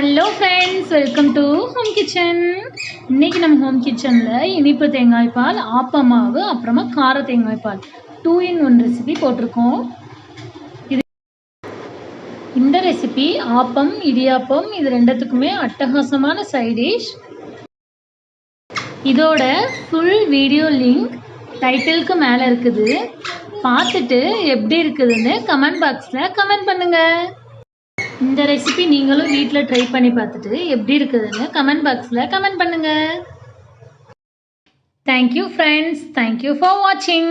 Hello friends, welcome to home kitchen. இன்றைக்கி நம்ம home கிச்சனில் இனிப்பு தேங்காய் பால், ஆப்ப மாவு, அப்புறமா கார தேங்காய் பால் 2-in-1 ரெசிபி போட்டிருக்கோம். இந்த ரெசிபி ஆப்பம், இடியாப்பம் இது ரெண்டுத்துக்குமே அட்டகாசமான சைடிஷ். இதோட ஃபுல் வீடியோ லிங்க் டைட்டிலுக்கு மேலே இருக்குது. பார்த்துட்டு எப்படி இருக்குதுன்னு கமெண்ட் பாக்ஸில் கமெண்ட் பண்ணுங்கள். இந்த ரெசிபி நீங்களும் வீட்டில் ட்ரை பண்ணி பார்த்துட்டு எப்படி இருக்குதுன்னு கமெண்ட் பாக்ஸில் கமெண்ட் பண்ணுங்கள். தேங்க்யூ ஃப்ரெண்ட்ஸ், தேங்க்யூ ஃபார் வாட்சிங்.